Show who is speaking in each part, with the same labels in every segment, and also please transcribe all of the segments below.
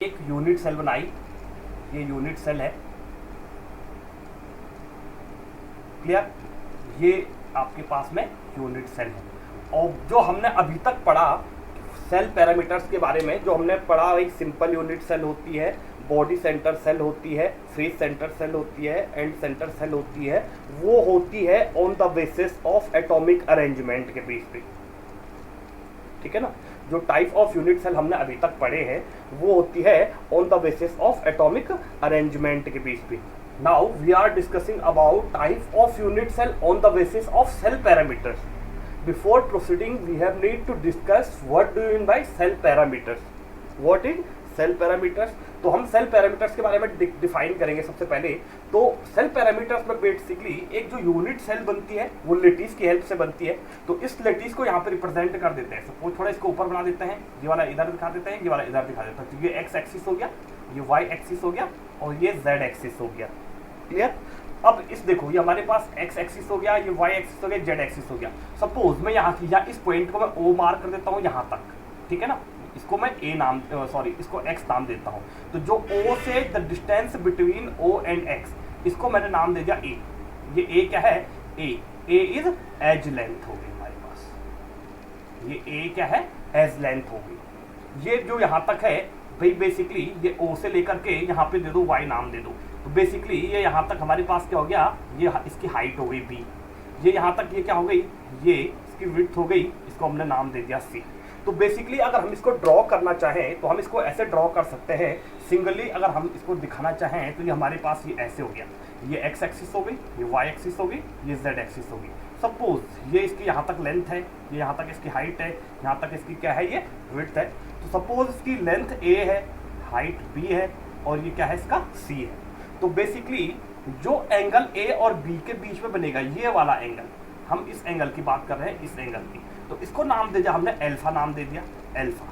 Speaker 1: एक unit cell बनाई, ये यूनिट सेल है, क्लियर, ये आपके पास में यूनिट सेल है। और जो हमने अभी तक पढ़ा सेल पैरामीटर्स के बारे में, जो हमने पढ़ा एक सिंपल यूनिट सेल होती है, बॉडी सेंटर सेल होती है, फेस सेंटर सेल होती है, एंड सेंटर सेल होती है, वो होती है on the basis of atomic arrangement के बेस पे, ठीक है ना। जो टाइप ऑफ यूनिट सेल हमने अभी तक पढ़े हैं वो होती है on the basis of atomic arrangement के बेस पे। Now we are discussing about type of unit cell on the basis of cell parameters. Before proceeding we have need to discuss what do you mean by cell parameters. What is cell parameters? तो हम cell parameters के बारे में define करेंगे सबसे पहले। तो cell parameters में बेसिकली एक जो यूनिट सेल बनती है वो लेटिस की हेल्प से बनती है। तो इस लेटिस को यहाँ पे रिप्रेजेंट कर देते हैं। सपोज थोड़ा इसको ऊपर बना देते हैं, ये वाला इधर दिखा देते हैं, ये वाला इधर दिखा देते हैं। तो ये एक्स एक्सिस हो गया, ये वाई एक्सिस हो गया और ये जेड एक्सिस हो गया, क्लियर। अब इस देखो, ये हमारे पास एक्स एक्सिस हो गया, ये वाई एक्सिस हो गया, जेड एक्सिस हो गया। सपोज मैं यहाँ की या इस पॉइंट को मैं ओ मार्क कर देता हूँ यहाँ तक, ठीक है ना। इसको मैं ए नाम इसको एक्स नाम देता हूँ। तो जो ओ से the distance between O and X, इसको मैंने नाम दे दिया ए। ये ए क्या है? ए इज एज लेंथ हो गई हमारे पास। ये ए क्या है? एज लेंथ हो गई। ये जो यहाँ तक है भाई बेसिकली ये ओ से लेकर के यहाँ पे दे दो वाई नाम दे दो। तो बेसिकली ये यहाँ तक हमारे पास क्या हो गया? ये इसकी हाइट हो गई बी। ये यहाँ तक ये क्या हो गई? ये इसकी विड्थ हो गई, इसको हमने नाम दे दिया सी। तो बेसिकली अगर हम इसको ड्रॉ करना चाहें तो हम इसको ऐसे ड्रॉ कर सकते हैं। सिंगली अगर हम इसको दिखाना चाहें तो ये हमारे पास ये ऐसे हो गया। ये एक्स एक्सिस हो गई, ये वाई एक्सिस हो गई, ये जेड एक्सिस हो गई। सपोज ये इसकी यहाँ तक लेंथ है, ये यहाँ तक इसकी हाइट है, यहाँ तक इसकी क्या है? ये विड्थ है। तो सपोज इसकी लेंथ ए है, हाइट बी है और ये क्या है? इसका सी है। तो बेसिकली जो एंगल ए और बी के बीच में बनेगा, ये वाला एंगल, हम इस एंगल की बात कर रहे हैं, इस एंगल की, तो इसको नाम दे दिया हमने अल्फा नाम दे दिया, अल्फा।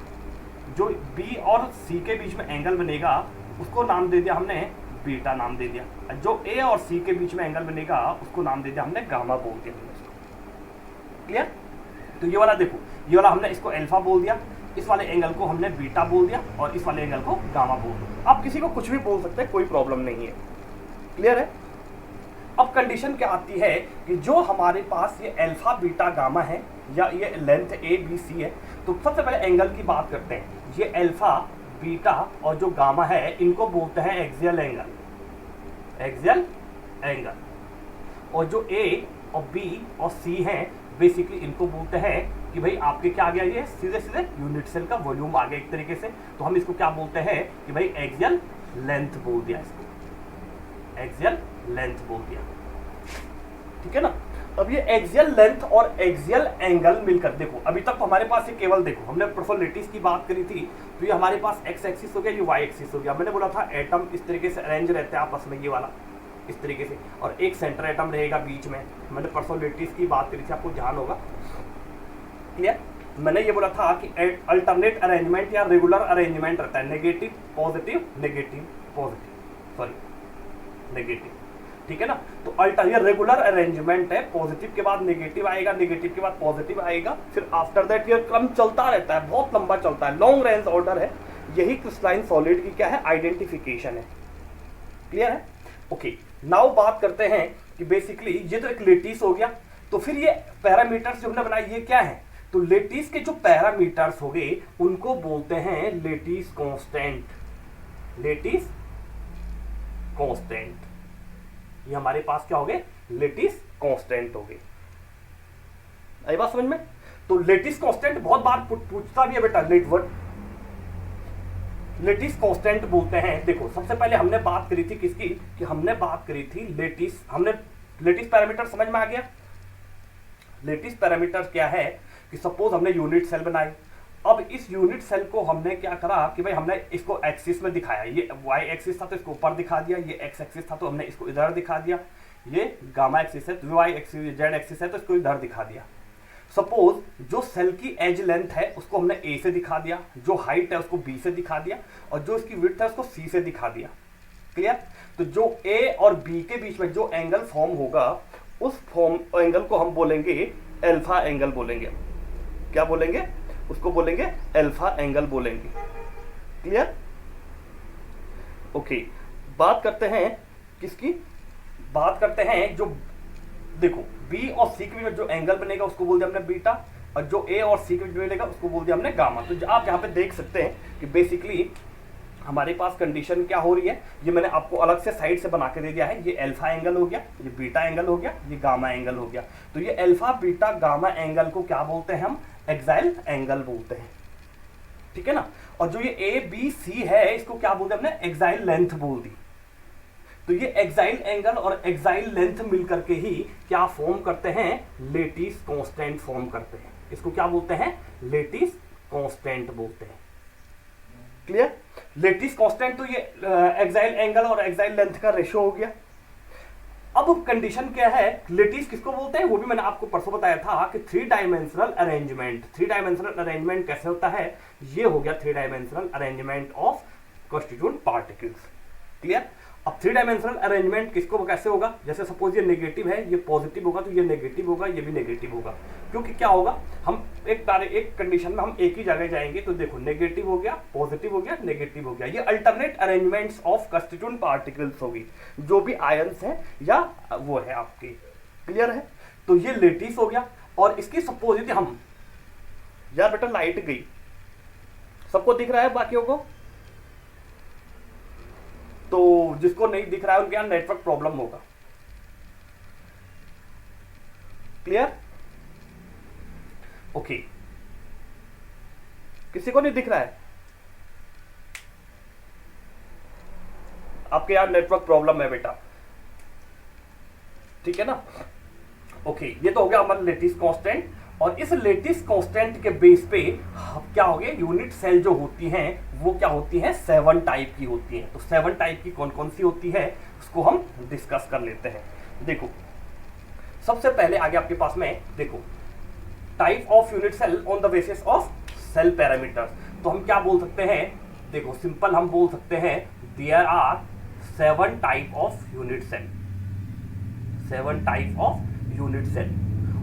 Speaker 1: जो बी और सी के बीच में एंगल बनेगा उसको नाम दे दिया हमने बीटा नाम दे दिया। जो ए और सी के बीच में एंगल बनेगा उसको नाम दे दिया हमने गामा बोल दिया हमने इसको, क्लियर। तो ये वाला देखो, ये वाला हमने इसको अल्फा बोल दिया, इस वाले एंगल को हमने बीटा बोल दिया और इस वाले एंगल को गामा बोल दिया। आप किसी को कुछ भी बोल सकते हैं, कोई प्रॉब्लम नहीं है, क्लियर है। अब कंडीशन क्या आती है कि जो हमारे पास ये अल्फा बीटा गामा है या ये लेंथ ए बी सी है, तो सबसे पहले एंगल की बात करते हैं। ये अल्फा बीटा और जो गामा है इनको बोलते हैं एक्सियल एंगल, एक्सियल एंगल। और जो ए और बी और सी हैं बेसिकली इनको बोलते हैं कि भाई आपके क्या आ गया? ये सीधे सीधे यूनिट सेल का वॉल्यूम आ गया एक तरीके से। तो हम इसको क्या बोलते हैं कि भाई एक्सियल लेंथ बोल दिया, इसको एक्सियल लेंथ बोल दिया, ठीक है ना। अब ये एक्सियल लेंथ और एक्सियल एंगल मिलकर देखो, अभी तक तो हमारे पास ये केवल देखो हमने प्रोफोलेटिस की बात करी थी, तो ये हमारे पास एक्स एक्सिस हो गया, ये वाई एक्सिस हो गया। मैंने बोला था एटम इस तरीके से अरेंज रहते हैं आपस में, ये वाला इस तरीके से, और एक सेंटर एटम रहेगा बीच में। मैंने प्रोफोलेटिस की बात करी थी, आपको ध्यान होगा, क्लियर। मैंने ये बोला था कि अल्टरनेट अरेंजमेंट या रेगुलर अरेंजमेंट रहता है, negative positive negative positive, sorry negative, ठीक है ना। तो ये रेगुलर अरेंजमेंट है, पॉजिटिव के बाद नेगेटिव आएगा, नेगेटिव के बाद पॉजिटिव आएगा, फिर आफ्टर दैट ये क्रम चलता रहता है, बहुत लंबा चलता है, लॉन्ग रेंज ऑर्डर है। यही क्रिस्टलाइन सॉलिड की क्या है? आइडेंटिफिकेशन है, क्लियर है। ओके, नाउ बात करते हैं कि बेसिकली ये तो एक लेटिस हो गया। तो फिर ये पैरामीटर्स जो हमने बनाए ये क्या है? तो लेटिस के जो पैरामीटर्स हो गए उनको बोलते हैं लेटिस कांस्टेंट, लेटिस कांस्टेंट। ये हमारे पास क्या हो गए? लेटिस कांस्टेंट हो गए। आई बात समझ में? तो लेटिस कांस्टेंट बहुत बार पूछता भी है बेटा, लेटिस कांस्टेंट बोलते हैं। देखो सबसे पहले हमने बात करी थी किसकी? कि हमने बात करी थी लेटिस, हमने लेटिस पैरामीटर समझ में आ गया। लेटिस पैरामीटर क्या है कि सपोज हमने यूनिट सेल बनाई। अब इस यूनिट सेल को हमने क्या करा कि भाई हमने इसको एक्सिस में दिखाया, ये वाई एक्सिस था तो इसको ऊपर दिखा दिया, ये एक्स एक्सिस था तो हमने इसको इधर दिखा दिया, ये गामा एक्सिस है तो वाई एक्सिस, जेड एक्सिस है तो इसको इधर दिखा दिया। सपोज जो सेल की एज लेंथ है उसको हमने ए से दिखा दिया, जो हाइट है उसको बी से दिखा दिया और जो इसकी विड्थ है उसको सी से दिखा दिया, क्लियर। तो जो ए और बी के बीच में जो एंगल फॉर्म होगा उस फॉर्म एंगल को हम बोलेंगे अल्फा एंगल बोलेंगे। क्या बोलेंगे? उसको बोलेंगे अल्फा एंगल बोलेंगे। क्लियर? ओके, बात करते हैं किसकी, बात करते हैं जो देखो बी और सी के बीच जो एंगल बनेगा उसको बोल दिया हमने बीटा, और जो ए और सी के बीच बनेगा उसको बोल दिया हमने गामा। तो आप यहाँ पे देख सकते हैं कि बेसिकली हमारे पास कंडीशन क्या हो रही है, ये मैंने आपको अलग से साइड से बना के दे दिया है। ये अल्फा एंगल हो गया, ये बीटा एंगल हो गया, ये गामा एंगल हो गया। तो ये अल्फा बीटा गामा एंगल को क्या बोलते हैं, हम एक्साइल एंगल बोलते हैं। ठीक है ना? और जो ये ए बी सी है इसको क्या बोलते हैं, हमने एक्साइल लेंथ बोल दी। तो ये एक्साइल एंगल और एक्साइल लेंथ मिलकर के ही क्या फॉर्म करते हैं, लेटिस कांस्टेंट फॉर्म करते हैं। इसको क्या बोलते हैं, लेटिस कांस्टेंट बोलते हैं। क्लियर? लेटिस कांस्टेंट तो ये एक्साइल एंगल और एक्साइल लेंथ का रेशियो हो गया। अब कंडीशन क्या है, लेटिस किसको बोलते हैं वो भी मैंने आपको परसों बताया था कि three dimensional arrangement. Three dimensional arrangement कैसे होता है, ये हो गया three dimensional arrangement of constituent particles. Clear? अब थ्री डायमेंशनल अरेंजमेंट किसको कैसे होगा, जैसे सपोज ये नेगेटिव है, ये पॉजिटिव होगा, तो ये नेगेटिव होगा, ये भी नेगेटिव होगा। क्योंकि क्या होगा, हम एक कंडीशन में हम एक ही जगह जाएंगे। तो देखो नेगेटिव हो गया, पॉजिटिव हो गया, नेगेटिव हो गया। ये alternate arrangements of constituent particles होगी, जो भी आयंस हैं या वो है आपके। क्लियर है? तो ये लेटिस हो गया। और इसकी सपोज हम, यार बेटा लाइट गई, सबको दिख रहा है बाकियों को? तो जिसको नहीं दिख रहा है उनके यहाँ नेटवर्क प्रॉब्लम होगा। क्लियर? ओके, किसी को नहीं दिख रहा है? आपके यहाँ नेटवर्क प्रॉब्लम है बेटा, ठीक है ना? ओके, ये तो हो गया हमारा लेटिस कांस्टेंट। और इस लेटिस कांस्टेंट के बेस पे क्या हो गया, यूनिट सेल जो होती हैं वो क्या होती हैं, 7 टाइप की होती हैं। तो 7 टाइप की कौन कौन सी होती है उसको हम डिस्कस कर लेते हैं। देखो सबसे पहले आगे आपके पास में देखो type of unit cell on the basis of cell parameters. तो हम क्या बोल सकते हैं, देखो सिंपल हम बोल सकते हैं there are 7 type of unit cell. 7 type of unit cell.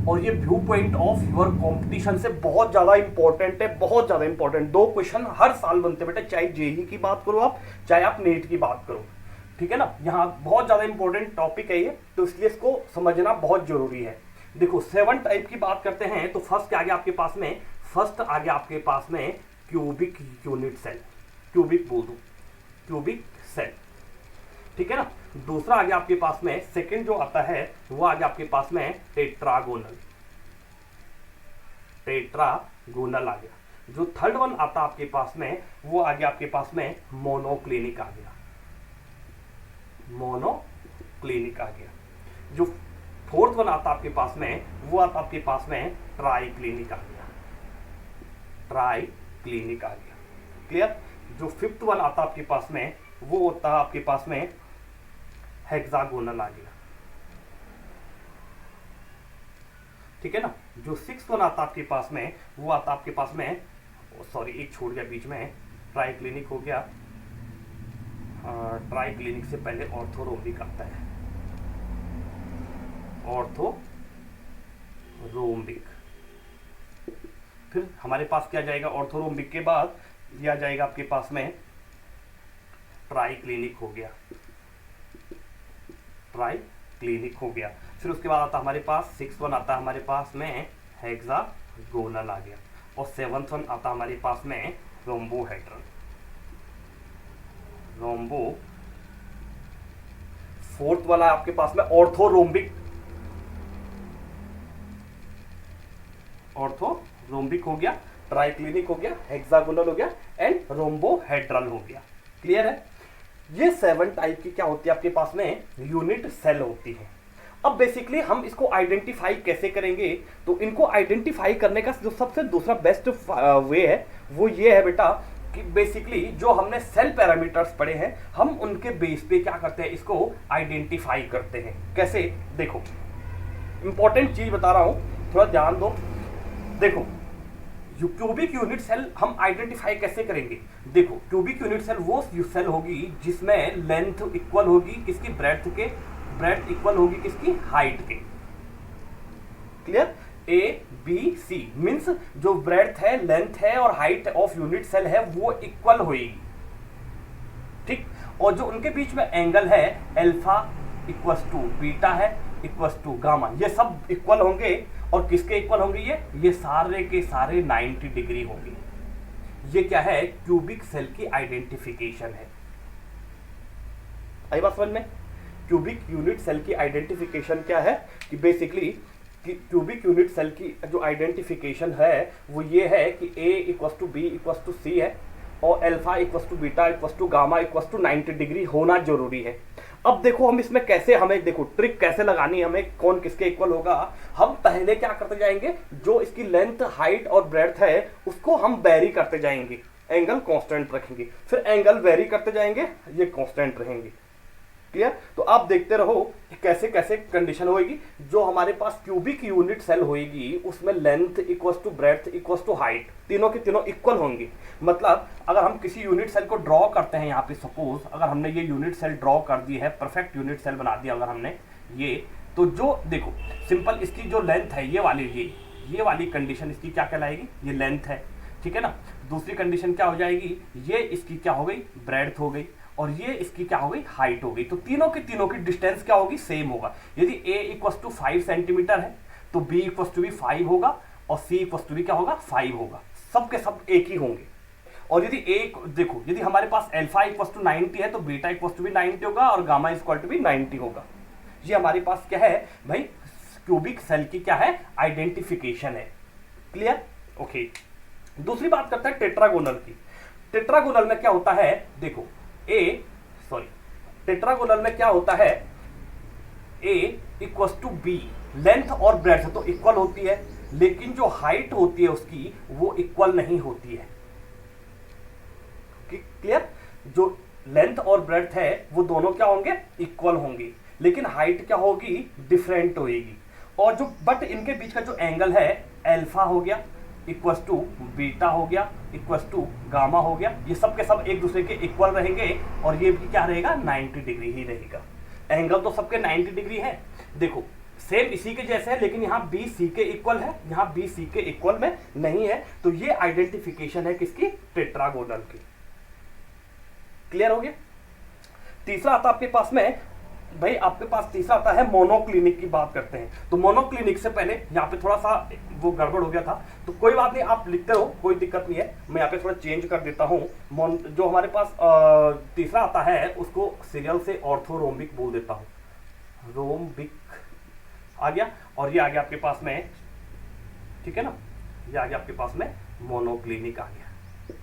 Speaker 1: और ये view point of your competition से बहुत ज्यादा इंपॉर्टेंट है, बहुत ज्यादा इंपॉर्टेंट। 2 क्वेश्चन हर साल बनते बेटा, चाहे जेईई की बात करो आप, चाहे आप नेट की बात करो। ठीक है ना? यहाँ बहुत ज्यादा इंपॉर्टेंट टॉपिक है ये, तो इसलिए इसको समझना बहुत जरूरी है। देखो 7 टाइप की बात करते हैं तो फर्स्ट आ गया आपके पास में, फर्स्ट आ गया आपके पास में क्यूबिक यूनिट सेल। क्यूबिक बोल दो, क्यूबिक सेल। ठीक है ना? दूसरा आ गया आपके पास में, सेकंड जो आता है वो आ गया आपके पास में टेट्रागोनल। टेट्रागोनल आ गया। जो थर्ड वन आता आपके पास में वो आ गया आपके पास में मोनोक्लिनिक आ गया। मोनोक्लिनिक आ गया। जो फोर्थ वन आता आपके पास में वो आता आपके पास में ट्राइक्लिनिक आ गया। ट्राइक्लिनिक आ गया। क्लियर? जो फिफ्थ वन आता आपके पास में वो होता है आपके पास में हेक्सागोनल आ गया। ठीक है ना? जो सिक्स्थ वन आता आपके पास में वो आता आपके पास में, सॉरी एक छोड़ गया बीच में, ट्राइक्लिनिक हो गया। ट्राइक्लिनिक से पहले ऑर्थोरोम्बिक आता है, ऑर्थोरोम्बिक। फिर हमारे पास क्या जाएगा, ऑर्थोरोम्बिक के बाद यह आ जाएगा आपके पास में ट्राइक्लिनिक हो गया। ट्राइक्लिनिक हो गया। फिर उसके बाद आता हमारे पास सिक्स्थ वन आता हमारे पास में हेक्सागोनल आ गया। और सेवंथ वन आता हमारे पास में रोम्बोहेड्रल। रोम्बो। फोर्थ वाला आपके पास में ऑर्थोरोम्बिक। ऑर्थोरोम्बिक हो गया, ट्राइक्लिनिक हो गया, हेक्सागोनल हो गया एंड रोम्बोहेड्रल हो गया। क्लियर है? ये 7 टाइप की क्या होती है आपके पास में, यूनिट सेल होती है। अब बेसिकली हम इसको आइडेंटिफाई कैसे करेंगे, तो इनको आइडेंटिफाई करने का जो सबसे दूसरा बेस्ट वे है वो ये है बेटा कि बेसिकली जो हमने सेल पैरामीटर्स पढ़े हैं हम उनके बेस पे क्या करते हैं, इसको आइडेंटिफाई करते हैं। कैसे? देखो इंपॉर्टेंट चीज बता रहा हूं, थोड़ा ध्यान दो। देखो क्यूबिक यूनिट सेल हम आइडेंटिफाई कैसे करेंगे, देखो क्यूबिक यूनिट सेल वो सेल होगी जिसमें लेंथ इक्वल होगी किसकी, ब्रेड्थ के, ब्रेड्थ इक्वल होगी किसकी, हाइट के। Clear? A B C means जो ब्रेड्थ है, लेंथ है और हाइट ऑफ यूनिट सेल है वो इक्वल होगी, ठीक। और जो उनके बीच में एंगल है अल्फा इक्वस टू बीटा है इक्वस टू गामा, ये सब इक्वल होंगे। और किसके इक्वल होंगे? ये सारे के सारे 90 डिग्री होंगे। ये क्या है? क्यूबिक सेल की आइडेंटिफिकेशन है। आई बात समझ में? क्यूबिक यूनिट सेल की आइडेंटिफिकेशन क्या है कि बेसिकली क्यूबिक यूनिट सेल की जो आइडेंटिफिकेशन है वो ये है कि a equals to B equals to C है और alpha equals to beta equals to gamma equals to 90 degree होना जरूरी है। अब देखो हम इसमें कैसे, हमें देखो ट्रिक कैसे लगानी है, हमें कौन किसके इक्वल होगा। हम पहले क्या करते जाएंगे, जो इसकी लेंथ हाइट और ब्रेड्थ है उसको हम वेरी करते जाएंगे, एंगल कांस्टेंट रखेंगे, फिर एंगल वेरी करते जाएंगे, ये कांस्टेंट रहेंगे। क्लियर? तो आप देखते रहो कि कैसे कैसे कंडीशन होगी। जो हमारे पास क्यूबिक यूनिट सेल होगी उसमें length equals to breadth equals to height, तीनों के तीनों इक्वल होंगे। मतलब अगर हम किसी यूनिट सेल को ड्रॉ करते हैं, यहाँ पे सपोज अगर हमने ये यूनिट सेल ड्रॉ कर दी है, परफेक्ट यूनिट सेल बना दिया अगर हमने ये, तो जो देखो सिंपल इसकी जो लेंथ है ये वाली कंडीशन इसकी क्या कहलाएगी? ये लेंथ है, ठीक है ना। दूसरी कंडीशन क्या हो जाएगी? ये इसकी क्या हो गई? ब्रेड्थ हो गई, और ये इसकी क्या हो गई? हाइट हो गई। तो तीनों की डिस्टेंस क्या होगी? सेम होगा। यदि a इक्वस टू 5 सेंटीमीटर है तो b इक्वस टू भी 5 होगा और c इक्वस टू भी क्या होगा? 5 होगा। सब के सब एक ही होंगे। और यदि देखो यदि हमारे पास अल्फा इक्वस टू 90 है तो बीटा इक्वस टू भी 90 होगा और गामा इक्वल टू भी 90 होगा। ये हमारे पास क्या है भाई? क्यूबिक सेल की क्या है? आइडेंटिफिकेशन है। क्लियर? ओके। दूसरी बात करते हैं टेट्रागोनल की। टेट्रागोनल में क्या होता है? देखो टेट्रागोनल में क्या होता है? a equals to B, length और ब्रेड्थ तो इक्वल होती है, लेकिन जो हाइट होती है उसकी वो इक्वल नहीं होती है। क्लियर? जो लेंथ और ब्रेड्थ है वो दोनों क्या होंगे? इक्वल होंगे, लेकिन हाइट क्या होगी? डिफरेंट होगी। और जो बट इनके बीच का जो एंगल है अल्फा हो गया इक्वस टू बीटा हो गया इक्वस टू गामा हो गया, ये सब के सब एक दूसरे के इक्वल रहेंगे और ये भी क्या रहेगा? 90 डिग्री ही रहेगा। एंगल तो सबके 90 डिग्री है। देखो सेम इसी के जैसे है, लेकिन यहाँ बी सी के इक्वल है, यहाँ बी सी के इक्वल में नहीं है। तो ये आइडेंटिफिकेशन है किसकी? टेट्रागोनल की। क्लियर हो गया? तीसरा आता आपके पास में भाई, आपके पास तीसरा आता है मोनोक्लिनिक की बात करते हैं। तो मोनोक्लिनिक से पहले यहाँ पे थोड़ा सा वो गड़बड़ हो गया था, तो कोई बात नहीं, आप लिखते हो, कोई दिक्कत नहीं है। मैं यहाँ पे थोड़ा चेंज कर देता हूँ। जो हमारे पास तीसरा आता है उसको सीरियल से ऑर्थोरोम्बिक बोल देता हूँ। रोम्बिक आ गया, और ये आ गया आपके पास में, ठीक है ना, ये आ गया आपके पास में मोनोक्लिनिक आ गया,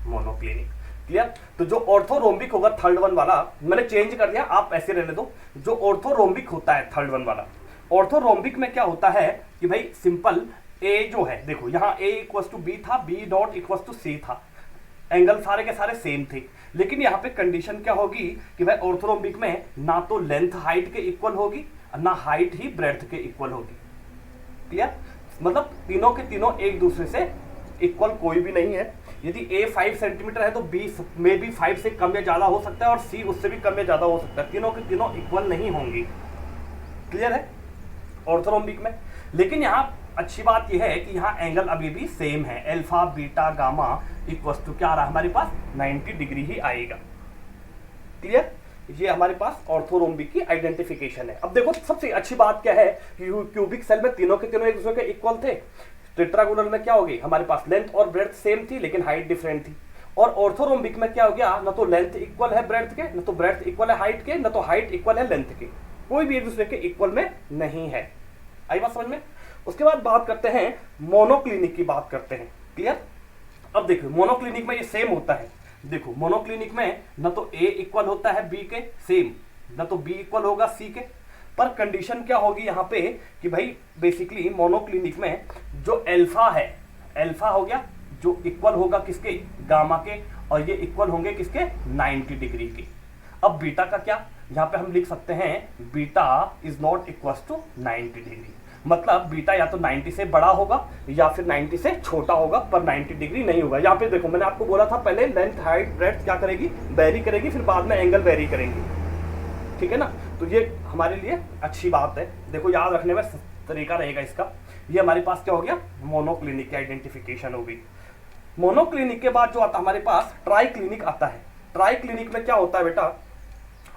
Speaker 1: मोनोक्लिनिक। क्लियर? तो जो ऑर्थोरोम्बिक होगा थर्ड वन वाला, मैंने चेंज कर दिया, आप ऐसे रहने दो। जो ऑर्थोरोम्बिक होता है थर्ड वन वाला, ऑर्थोरोम्बिक में क्या होता है कि भाई सिंपल ए जो है, देखो यहाँ a इक्वस टू बी था, बी डॉट इक्वस टू सी था, एंगल सारे के सारे सेम थे। लेकिन यहाँ पे कंडीशन क्या होगी कि भाई ऑर्थोरोम्बिक में ना तो लेंथ हाइट के इक्वल होगी, ना हाइट ही ब्रेड्थ के इक्वल होगी। क्लियर? मतलब तीनों के तीनों एक दूसरे से इक्वल कोई भी नहीं है। यदि a 5 सेंटीमीटर है तो b में भी 5 से कम या ज्यादा हो सकता है और c उससे भी कम या ज्यादा हो सकता है। तीनों के तीनों इक्वल नहीं होंगी। क्लियर है? ऑर्थोरोम्बिक में। लेकिन यहाँ अच्छी बात यह है कि यहाँ एंगल अभी भी सेम है, alpha beta gamma equals to क्या आ रहा है हमारे पास? 90 डिग्री ही आएगा। क्लियर? ये हमारे पास ऑर्थोरोम्बिक की आइडेंटिफिकेशन है। अब देखो सबसे अच्छी बात क्या है, क्यूबिक सेल में तीनों के तीनों एक दूसरे के इक्वल थे। टेट्रागोनल में क्या हो गई? हमारे पास लेंथ और ब्रेड्थ सेम थी लेकिन हाइट डिफरेंट थी। और ऑर्थोरोम्बिक में क्या हो गया? ना तो लेंथ इक्वल है ब्रेड्थ के, ना तो ब्रेड्थ इक्वल है हाइट के, ना तो हाइट इक्वल है लेंथ के, कोई भी एक दूसरे के इक्वल में नहीं है। आई बात समझ में? उसके बाद बात करते हैं मोनोक्लिनिक की बात करते हैं। क्लियर? अब देखो मोनोक्लिनिक में ये सेम होता है। देखो मोनोक्लिनिक में ना तो a इक्वल होता है b के सेम, ना तो b इक्वल होगा c के, पर कंडीशन क्या होगी यहाँ पे कि भाई बेसिकली मोनोक्लिनिक में जो अल्फा है, अल्फा हो गया जो इक्वल होगा किसके? गामा के, और ये इक्वल होंगे किसके? 90 डिग्री के। अब बीटा का क्या? यहाँ पे हम लिख सकते हैं beta is not equal to 90 degree. मतलब बीटा या तो 90 से बड़ा होगा या फिर 90 से छोटा होगा, पर 90 डिग्री नहीं होगा। यहाँ पे देखो मैंने आपको बोला था पहले लेंथ हाइट ब्रेड्थ क्या करेगी? वेरी करेगी, फिर बाद में एंगल वेरी करेंगी। ठीक है ना? तो ये हमारे लिए अच्छी बात है। देखो याद रखने में तरीका रहेगा इसका। ये हमारे पास क्या हो गया, मोनोक्लिनिक की आइडेंटिफिकेशन हो गई। मोनोक्लिनिक के बाद जो आता है हमारे पास ट्राई क्लिनिक आता है। ट्राई क्लिनिक में क्या होता है बेटा,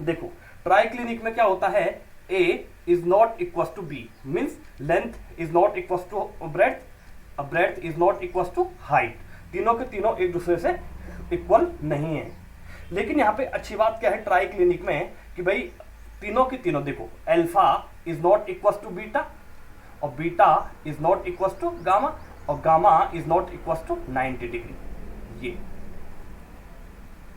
Speaker 1: देखो ट्राई क्लिनिक में क्या होता है, A is not equal to B, means length is not equal to breadth, breadth is not equal to height, तीनों के तीनों एक दूसरे से इक्वल नहीं है। लेकिन यहाँ पे अच्छी बात क्या है ट्राई क्लिनिक में कि भाई तीनों के तीनों देखो, alpha is not equal to beta, और beta is not equal to gamma, और gamma is not equal to 90 degree. ये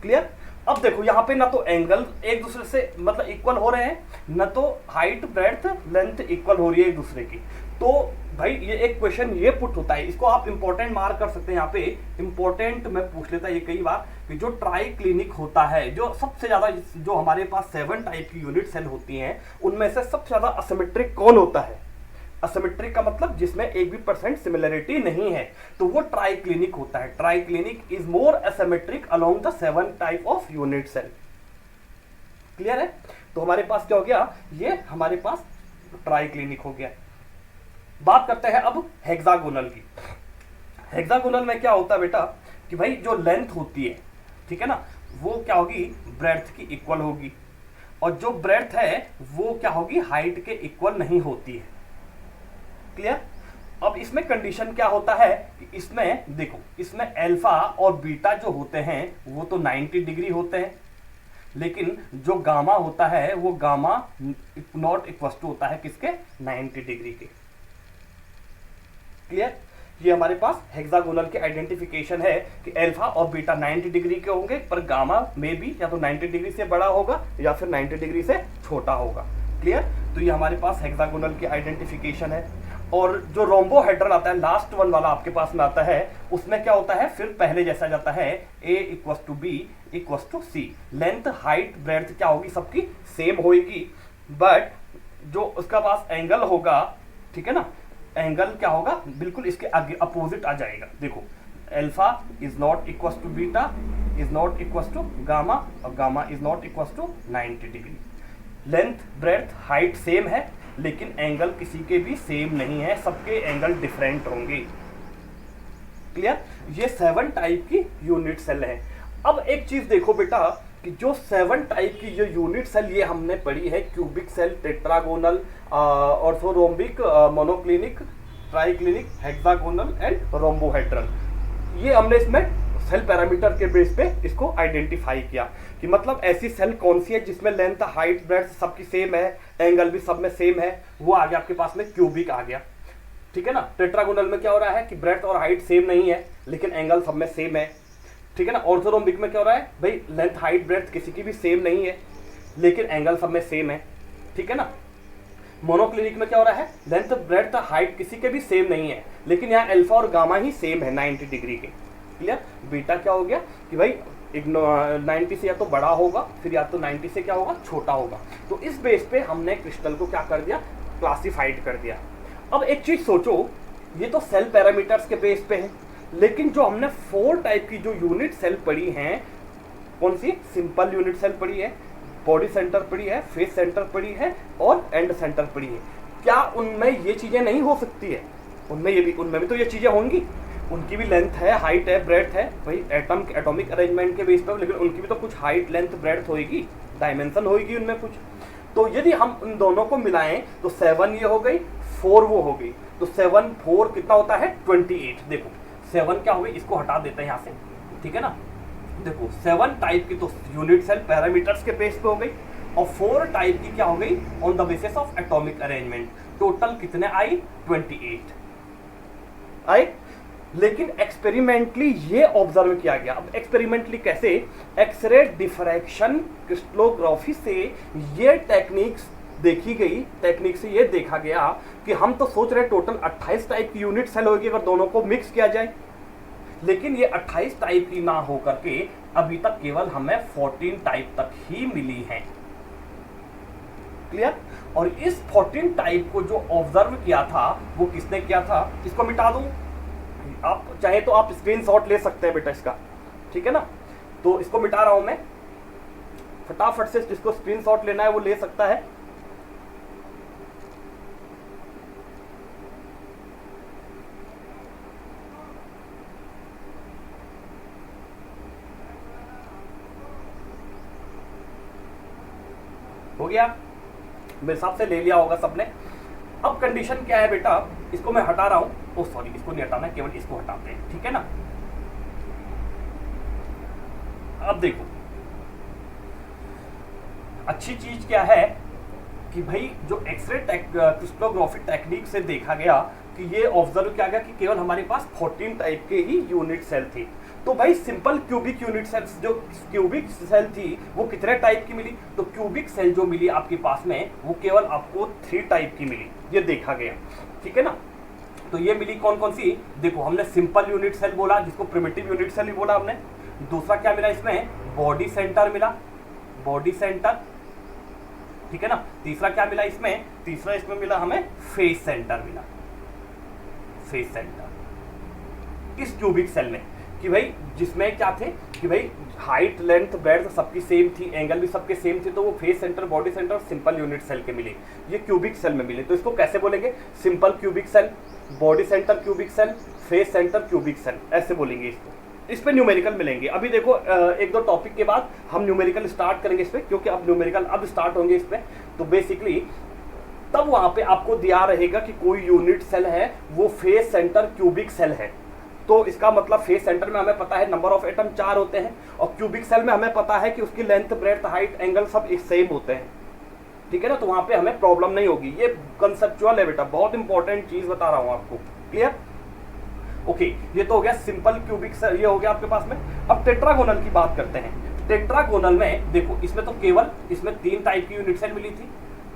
Speaker 1: क्लियर। अब देखो यहाँ पे ना तो एंगल एक दूसरे से मतलब इक्वल हो रहे हैं, ना तो हाइट ब्रेड्थ लेंथ इक्वल हो रही है एक दूसरे की। तो भाई ये एक क्वेश्चन ये पुट होता है, इसको आप इंपॉर्टेंट मार्क कर सकते हैं। यहाँ पे इंपॉर्टेंट में पूछ लेता है ये कई बार कि जो ट्राई क्लिनिक होता है, जो सबसे ज्यादा, जो हमारे पास 7 टाइप की यूनिट सेल होती हैं उनमें से सबसे ज्यादा असिमेट्रिक कौन होता है। असिमेट्रिक का मतलब जिसमें एक भी परसेंट सिमिलरिटी नहीं है, तो वो ट्राई क्लिनिक होता है। Triclinic is more asymmetric along the 7 type of unit cell. Clear है। तो हमारे पास क्या हो गया, ये हमारे पास ट्राई क्लिनिक हो गया। बात करते हैं अब हेक्सागोनल की। हेक्सागोनल में क्या होता है बेटा कि भाई जो लेंथ होती है, ठीक है ना, वो क्या होगी, ब्रेड्थ की इक्वल होगी, और जो ब्रेड्थ है वो क्या होगी, हाइट के इक्वल नहीं होती है। क्लियर। अब इसमें कंडीशन क्या होता है कि इसमें देखो, इसमें अल्फा और बीटा जो होते हैं वो तो 90 डिग्री होते हैं, लेकिन जो गामा होता है वो गामा नॉट इक्वल टू होता है किसके, 90 डिग्री के। क्लियर। ये हमारे पास हेक्सागोनल के आइडेंटिफिकेशन है कि अल्फा और बीटा 90 डिग्री के होंगे, पर गामा में भी या तो 90 डिग्री से बड़ा होगा या फिर 90 डिग्री से छोटा होगा। क्लियर। तो ये हमारे पास हेक्सागोनल की आइडेंटिफिकेशन है। और जो रोम्बोहेड्रल आता है, लास्ट वन वाला आपके पास में आता है, उसमें क्या होता है, फिर पहले जैसा जाता है, A equal to B equal to C। Length height breadth क्या होगी, सबकी सेम होगी, बट जो उसका पास एंगल होगा, ठीक है ना, एंगल क्या होगा, बिल्कुल इसके आगे अपोजिट आ जाएगा। देखो alpha is not equal to beta is not equal to gamma, और gamma is not equal to 90 degree. Length breadth height same है, लेकिन एंगल किसी के भी सेम नहीं है, सबके एंगल डिफरेंट होंगे। क्लियर। ये 7 टाइप की यूनिट सेल है। अब एक चीज देखो बेटा कि जो 7 टाइप की जो यूनिट सेल ये हमने पढ़ी है, cubic cell, tetragonal, orthorhombic, monoclinic, triclinic, hexagonal and rhombohedral, ये हमने इसमें सेल पैरामीटर के बेस पे इसको आइडेंटिफाई किया कि मतलब ऐसी सेल कौन सी है जिसमें लेंथ हाइट ब्रेड्थ सबकी सेम है, एंगल भी सब में सेम है, वो आ गया आपके पास में क्यूबिक आ गया। ठीक है ना। टेट्रागोनल में क्या हो रहा है कि ब्रेड्थ और हाइट सेम नहीं है, लेकिन एंगल सब में सेम है। ठीक है ना। ऑर्थोरोम्बिक में क्या हो रहा है, भाई लेंथ हाइट ब्रेड्थ किसी की भी सेम नहीं है, लेकिन एंगल सब में सेम है। ठीक है ना। मोनोक्लिनिक में क्या हो रहा है, लेंथ ब्रेड्थ हाइट किसी के भी सेम नहीं है, लेकिन यहाँ अल्फा और गामा ही सेम है 90 डिग्री के। क्लियर। बीटा क्या हो गया कि भाई 90 से या तो बड़ा होगा, फिर या तो 90 से क्या होगा, छोटा होगा। तो इस बेस पे हमने क्रिस्टल को क्या कर दिया, क्लासिफाइड कर दिया। अब एक चीज सोचो, ये तो सेल पैरामीटर्स के बेस पे है, लेकिन जो हमने 4 टाइप की जो यूनिट सेल पढ़ी हैं, कौन सी, सिंपल यूनिट सेल पढ़ी है, बॉडी सेंटर पढ़ी है, फेस सेंटर पढ़ी है और एंड सेंटर पढ़ी है, क्या उनमें ये चीजें नहीं हो सकती है? उनमें भी तो ये चीजें होंगी। उनकी भी लेंथ है, हाइट है, ब्रेड्थ है, भाई एटॉमिक अरेंजमेंट के बेस पर, लेकिन उनकी भी तो कुछ हाइट लेंथ ब्रेड्थ होगी, डायमेंशन होगी उनमें कुछ। तो यदि हम इन दोनों को मिलाएं तो 7 ये हो गई, 4 वो हो गई, तो 7 4 कितना होता है, 28। देखो 7 क्या हो गई, इसको हटा देते हैं यहाँ से। ठीक है ना। देखो 7 टाइप की तो यूनिट सेल पैरामीटर्स के बेस पे हो गई, और 4 टाइप की क्या हो गई, on the basis of atomic arrangement. Total कितने आई, 28 आई। लेकिन एक्सपेरिमेंटली ये ऑब्जर्व किया गया। अब एक्सपेरिमेंटली कैसे, एक्सरे डिफ्रैक्शन क्रिस्टलोग्राफी से ये टेक्निक्स देखी गई, टेक्निक से ये देखा गया कि हम तो सोच रहे टोटल 28 टाइप की यूनिट सेल होगी अगर दोनों को मिक्स किया जाए, लेकिन ये 28 टाइप की ना होकर के अभी तक केवल हमें 14 टाइप तक ही मिली हैं। क्लियर। और इस 14 टाइप को जो ऑब्जर्व किया था वो किसने किया था, इसको मिटा दूं, आप चाहे तो आप स्क्रीनशॉट ले सकते हैं बेटा इसका। ठीक है ना। तो इसको मिटा रहा हूं मैं, फटाफट से जिसको स्क्रीनशॉट लेना है वो ले सकता है। हो गया, मेरे हिसाब से ले लिया होगा सबने। अब कंडीशन क्या है बेटा, इसको मैं हटा रहा हूं, ओ सॉरी इसको नहीं हटाना है, केवल इसको हटाते हैं, ठीक है ना। अब देखो अच्छी चीज क्या है कि भाई जो एक्सरे क्रिस्टलोग्राफी टेक्निक से देखा गया कि ये ऑब्जर्व किया गया कि केवल हमारे पास 14 टाइप के ही यूनिट सेल थे। तो भाई सिंपल क्यूबिक यूनिट सेल्स, जो क्यूबिक सेल थी वो कितने टाइप की मिली, तो क्यूबिक सेल जो मिली आपके पास में वो केवल आपको 3 टाइप की मिली, ये देखा गया, ठीक है ना। तो ये मिली कौन कौन सी, देखो हमने सिंपल यूनिट सेल बोला, जिसको प्रिमिटिव यूनिट सेल ही बोला हमने। दूसरा क्या मिला इसमें, बॉडी सेंटर मिला, बॉडी सेंटर, ठीक है ना। तीसरा क्या मिला इसमें, तीसरा इसमें मिला हमें फेस सेंटर मिला, फेस सेंटर इस क्यूबिक सेल में। कि भाई जिसमें क्या थे कि भाई हाइट लेंथ ब्रेड्थ सबकी सेम थी, एंगल भी सबके सेम थे, तो वो face centre, body centre, simple unit cell के मिले, ये क्यूबिक सेल में मिले। तो इसको कैसे बोलेंगे, simple cubic cell, body centre cubic cell, face centre cubic cell, ऐसे बोलेंगे इसको। इस पे न्यूमेरिकल मिलेंगे। अभी देखो एक दो टॉपिक के बाद हम न्यूमेरिकल स्टार्ट करेंगे इस पे, क्योंकि अब न्यूमेरिकल अब स्टार्ट होंगे इस पे। तो बेसिकली तब वहां पे आपको दिया रहेगा कि कोई यूनिट सेल है वो फेस सेंटर क्यूबिक सेल है, तो इसका मतलब फेस सेंटर में हमें पता है नंबर ऑफ एटम 4 होते हैं, और क्यूबिक सेल में हमें पता है कि उसकी लेंथ ब्रेड्थ हाइट एंगल सब एक सेम होते हैं, ठीक है ना। तो वहां पे हमें प्रॉब्लम नहीं होगी। ये कंसेप्चुअल है बेटा, बहुत इंपॉर्टेंट चीज बता रहा हूं आपको, क्लियर। ओके, ये तो हो गया सिंपल क्यूबिक सेल, ये हो गया आपके पास में। अब टेट्रागोनल की बात करते हैं। टेट्रागोनल में देखो इसमें तो केवल इसमें 3 टाइप की यूनिट सेल मिली थी।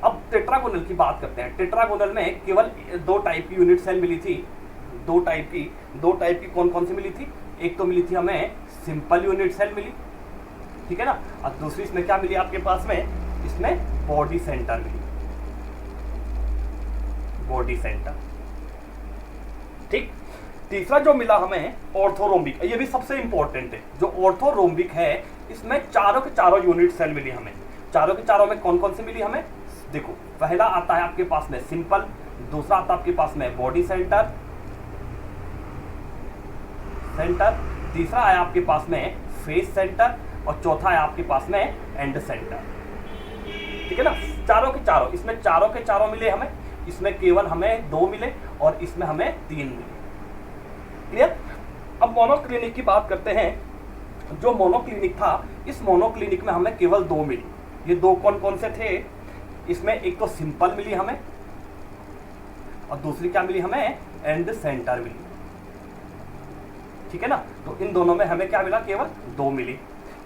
Speaker 1: अब टेट्रागोनल की बात करते हैं। टेट्रागोनल में केवल 2 टाइप की यूनिट सेल मिली थी, 2 टाइप की कौन कौन सी मिली थी, एक तो मिली थी हमें सिंपल यूनिट सेल मिली, ठीक है ना। और दूसरी इसमें क्या मिली आपके पास में, इसमें बॉडी सेंटर मिली, बॉडी सेंटर, ठीक। तीसरा जो मिला हमें ऑर्थोरोम्बिक, ये भी सबसे इंपॉर्टेंट है। जो ऑर्थोरोम्बिक है इसमें चारों के चारों यूनिट सेल मिली हमें। चारों के चारों में कौन कौन से मिली हमें, देखो पहला आता है आपके पास में सिंपल, दूसरा आता है आपके पास में बॉडी सेंटर, तीसरा है आपके पास में फेस सेंटर, और चौथा है आपके पास में एंड सेंटर, ठीक है ना। चारों के चारों, इसमें चारों के चारों मिले हमें, इसमें केवल हमें 2 मिले और इसमें हमें 3 मिले, क्लियर। अब मोनोक्लिनिक की बात करते हैं। जो मोनोक्लिनिक था, इस मोनोक्लिनिक में हमें केवल 2 मिली। ये 2 कौन कौन से थे, इसमें एक तो सिंपल मिली हमें और दूसरी क्या मिली हमें, एंड सेंटर मिली, ठीक है ना। तो इन दोनों में हमें क्या मिला, केवल 2 मिली।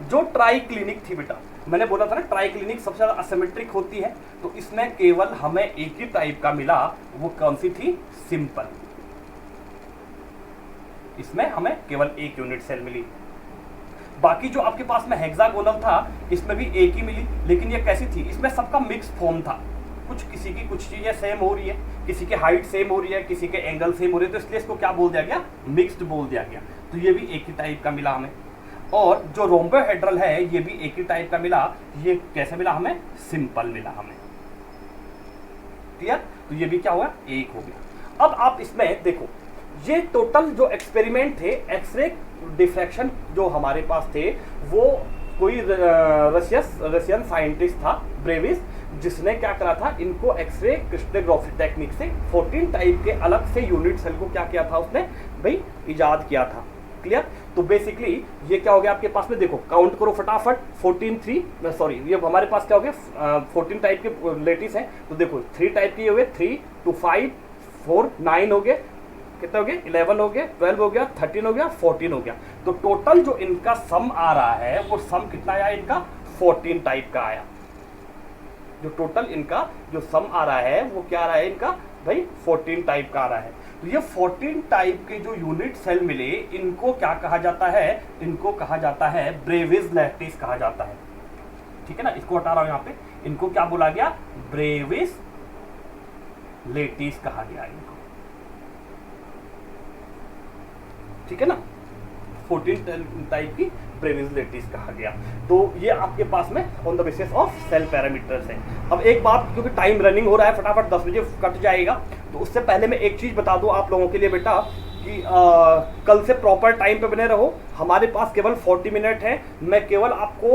Speaker 1: जो ट्राई क्लिनिक थी बेटा, मैंने बोला था ना ट्राई क्लिनिक सबसे ज्यादा असिमेट्रिक होती है, तो इसमें केवल हमें एक ही टाइप का मिला, वो कौन सी थी, सिंपल। इसमें हमें केवल 1 यूनिट सेल मिली। बाकी जो आपके पास में हेक्सागोनल था, इसमें भी 1 ही मिली, लेकिन ये कैसी थी, इसमें सबका मिक्स फॉर्म था। कुछ किसी की कुछ चीजें सेम हो रही है, किसी की हाइट सेम हो रही है, किसी के एंगल सेम हो रहे हैं, तो इसलिए इसको क्या बोल दिया गया, मिक्स्ड बोल दिया गया। तो ये भी एक ही टाइप का मिला हमें। और जो रोम्बोहेड्रल है ये भी एक ही टाइप का मिला। ये कैसे मिला हमें, सिंपल मिला हमें, क्लियर। तो ये भी क्या हुआ, 1 हो गया। अब आप इसमें देखो, ये टोटल जो एक्सपेरिमेंट थे, एक्सरे डिफ्रैक्शन जो हमारे पास थे, वो कोई रशियन साइंटिस्ट था ब्रेविस, जिसने क्या करा था, इनको एक्सरे क्रिस्टलोग्राफी टेक्निक से 14 टाइप के अलग से यूनिट सेल को क्या किया था उसने, भाई इजाद किया था, क्लियर। तो बेसिकली ये क्या हो गया आपके पास में, देखो काउंट करो फटाफट, 14 सॉरी ये हमारे पास क्या हो गया, 14 टाइप के लेटिस हैं। तो देखो 3 टाइप के हो गए, 3 to 5 4 9 हो गए, कितने हो गए, 11 हो गए, 12 हो गया, 13 हो गया, 14 हो गया। तो टोटल जो इनका सम आ रहा है, वो सम कितना आया इनका, 14 टाइप का आया। जो टोटल इनका जो सम आ रहा है वो क्या आ रहा है इनका, भाई 14 टाइप का आ रहा है। तो ये 14 टाइप के जो यूनिट सेल मिले, इनको क्या कहा जाता है, इनको कहा जाता है ब्रेविस लैटिस कहा जाता है, ठीक है ना। इसको हटा रहा हूं यहाँ पे, इनको क्या बोला गया, ब्रेविस लेटिस कहा गया इनको, ठीक है ना। 14 टाइप की ब्रेविस लेटिस कहा गया। तो ये आपके पास में on the basis of cell parameters है। अब एक बात, क्योंकि टाइम रनिंग हो रहा है, फटाफट 10 बजे कट जाएगा, तो उससे पहले मैं एक चीज बता दूं आप लोगों के लिए बेटा कि कल से प्रॉपर टाइम पे बने रहो। हमारे पास केवल 40 मिनट है, मैं केवल आपको